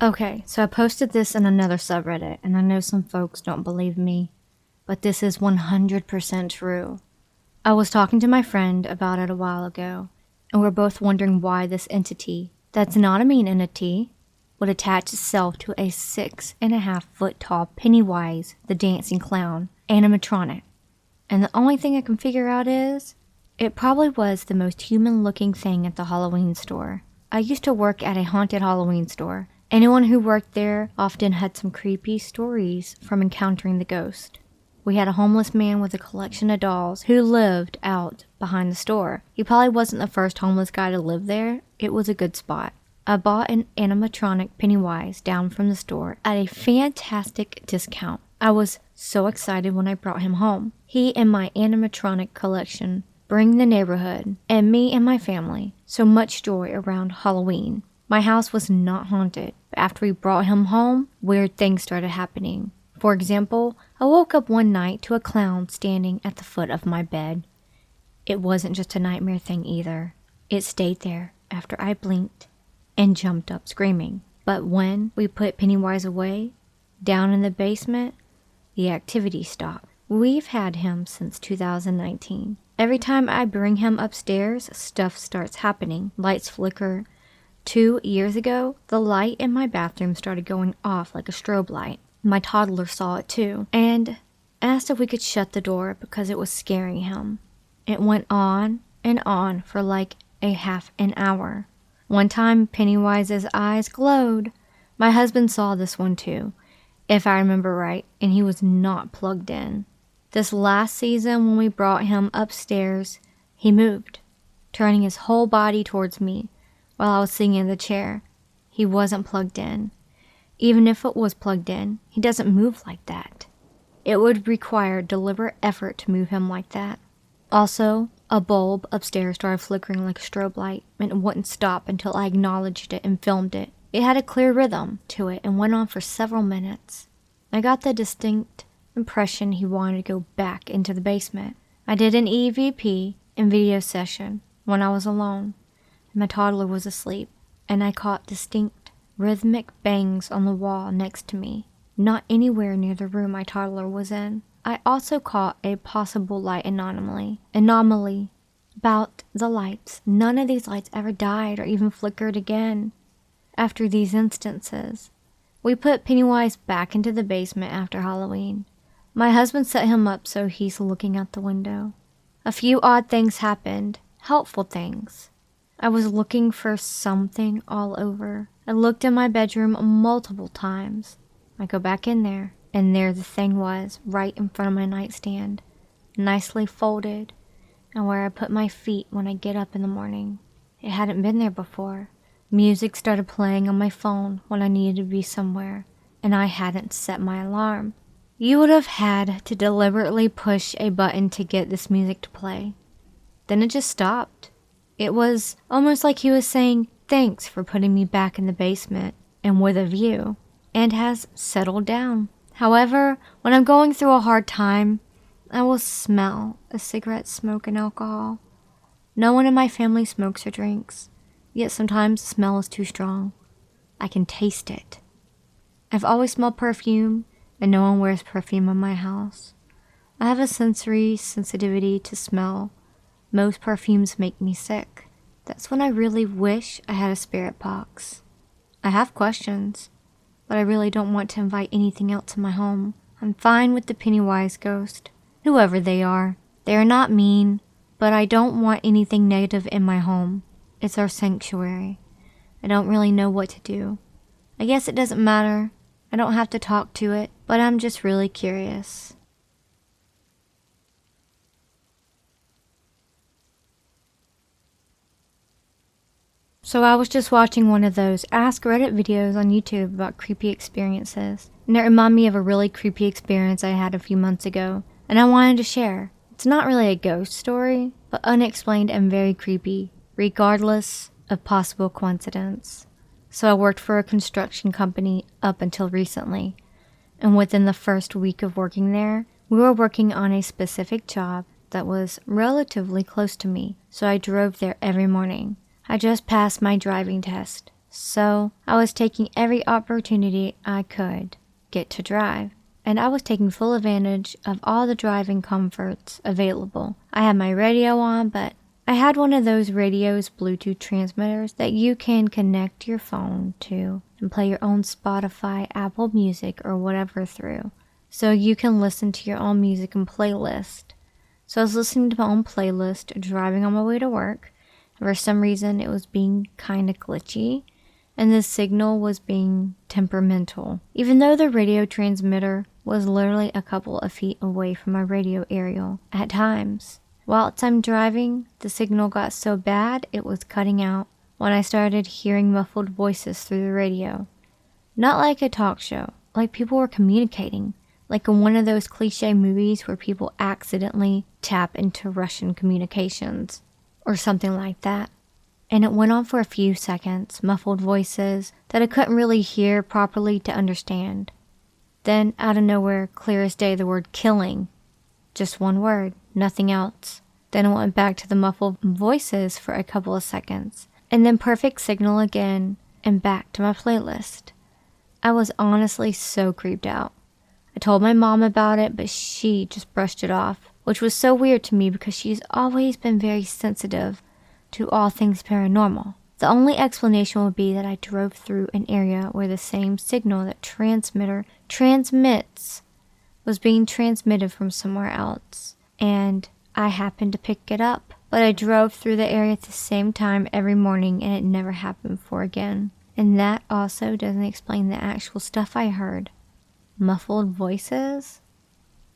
Okay, so I posted this in another subreddit, and I know some folks don't believe me, but this is 100% true. I was talking to my friend about it a while ago, and we're both wondering why this entity, that's not a mean entity, would attach itself to a 6.5-foot tall Pennywise the Dancing Clown animatronic. And the only thing I can figure out is, it probably was the most human looking thing at the Halloween store. I used to work at a haunted Halloween store. Anyone who worked there often had some creepy stories from encountering the ghost. We had a homeless man with a collection of dolls who lived out behind the store. He probably wasn't the first homeless guy to live there. It was a good spot. I bought an animatronic Pennywise down from the store at a fantastic discount. I was so excited when I brought him home. He and my animatronic collection bring the neighborhood and me and my family so much joy around Halloween. My house was not haunted, but after we brought him home, weird things started happening. For example, I woke up one night to a clown standing at the foot of my bed. It wasn't just a nightmare thing either. It stayed there after I blinked and jumped up screaming. But when we put Pennywise away, down in the basement, the activity stopped. We've had him since 2019. Every time I bring him upstairs, stuff starts happening. Lights flicker. 2 years ago, the light in my bathroom started going off like a strobe light. My toddler saw it too, and asked if we could shut the door because it was scaring him. It went on and on for like a half an hour. One time, Pennywise's eyes glowed. My husband saw this one too, if I remember right, and he was not plugged in. This last season, when we brought him upstairs, he moved, turning his whole body towards me while I was sitting in the chair. He wasn't plugged in. Even if it was plugged in, he doesn't move like that. It would require deliberate effort to move him like that. Also, a bulb upstairs started flickering like a strobe light, and it wouldn't stop until I acknowledged it and filmed it. It had a clear rhythm to it and went on for several minutes. I got the distinct impression he wanted to go back into the basement. I did an EVP and video session when I was alone. My toddler was asleep, and I caught distinct, rhythmic bangs on the wall next to me, not anywhere near the room my toddler was in. I also caught a possible light anomaly about the lights. None of these lights ever died or even flickered again after these instances. We put Pennywise back into the basement after Halloween. My husband set him up so he's looking out the window. A few odd things happened, helpful things. I was looking for something all over. I looked in my bedroom multiple times. I go back in there, and there the thing was, right in front of my nightstand, nicely folded, and where I put my feet when I get up in the morning. It hadn't been there before. Music started playing on my phone when I needed to be somewhere, and I hadn't set my alarm. You would have had to deliberately push a button to get this music to play. Then it just stopped. It was almost like he was saying, "Thanks for putting me back in the basement and with a view," and has settled down. However, when I'm going through a hard time, I will smell a cigarette smoke and alcohol. No one in my family smokes or drinks, yet sometimes the smell is too strong. I can taste it. I've always smelled perfume, and no one wears perfume in my house. I have a sensory sensitivity to smell. Most perfumes make me sick. That's when I really wish I had a spirit box. I have questions, but I really don't want to invite anything else in my home. I'm fine with the Pennywise ghost, whoever they are. They are not mean, but I don't want anything negative in my home. It's our sanctuary. I don't really know what to do. I guess it doesn't matter. I don't have to talk to it, but I'm just really curious. So I was just watching one of those Ask Reddit videos on YouTube about creepy experiences, and it reminded me of a really creepy experience I had a few months ago, and I wanted to share. It's not really a ghost story, but unexplained and very creepy, regardless of possible coincidence. So I worked for a construction company up until recently, and within the first week of working there, we were working on a specific job that was relatively close to me, so I drove there every morning. I just passed my driving test, So I was taking every opportunity I could get to drive. And I was taking full advantage of all the driving comforts available. I had my radio on, but I had one of those radios Bluetooth transmitters that you can connect your phone to and play your own Spotify, Apple Music, or whatever through. So you can listen to your own music and playlist. So I was listening to my own playlist, driving on my way to work. And for some reason, it was being kind of glitchy, and the signal was being temperamental. Even though the radio transmitter was literally a couple of feet away from my radio aerial at times. Whilst I'm driving, the signal got so bad it was cutting out when I started hearing muffled voices through the radio. Not like a talk show, like people were communicating, like in one of those cliche movies where people accidentally tap into Russian communications, or something like that. And it went on for a few seconds, muffled voices that I couldn't really hear properly to understand. Then, out of nowhere, clear as day, the word killing. Just one word, nothing else. Then it went back to the muffled voices for a couple of seconds. And then perfect signal again, and back to my playlist. I was honestly so creeped out. I told my mom about it, but she just brushed it off, which was so weird to me because she's always been very sensitive to all things paranormal. The only explanation would be that I drove through an area where the same signal that transmitter transmits was being transmitted from somewhere else, and I happened to pick it up. But I drove through the area at the same time every morning, and it never happened before again. And that also doesn't explain the actual stuff I heard. Muffled voices?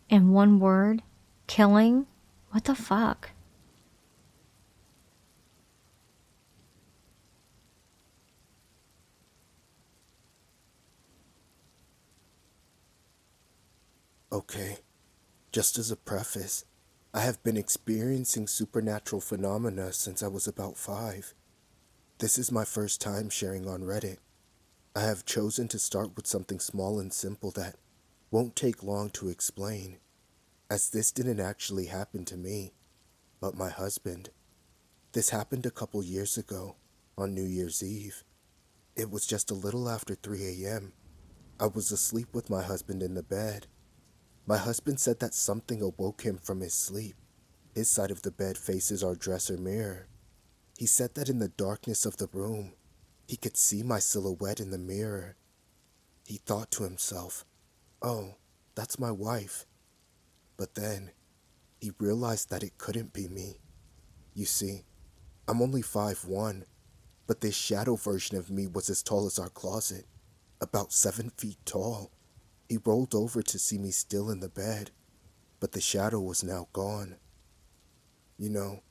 And one word? Killing? What the fuck? Okay, just as a preface, I have been experiencing supernatural phenomena since I was about 5. This is my first time sharing on Reddit. I have chosen to start with something small and simple that won't take long to explain, as this didn't actually happen to me, but my husband. This happened a couple years ago, on New Year's Eve. It was just a little after 3 a.m. I was asleep with my husband in the bed. My husband said that something awoke him from his sleep. His side of the bed faces our dresser mirror. He said that in the darkness of the room, he could see my silhouette in the mirror. He thought to himself, "Oh, that's my wife." But then, he realized that it couldn't be me. You see, I'm only 5'1", but this shadow version of me was as tall as our closet, about 7 feet tall. He rolled over to see me still in the bed, but the shadow was now gone. You know,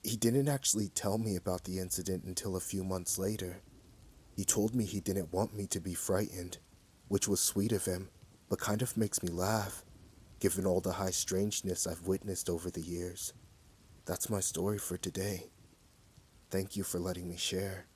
he didn't actually tell me about the incident until a few months later. He told me he didn't want me to be frightened, which was sweet of him, but kind of makes me laugh, given all the high strangeness I've witnessed over the years. That's my story for today. Thank you for letting me share.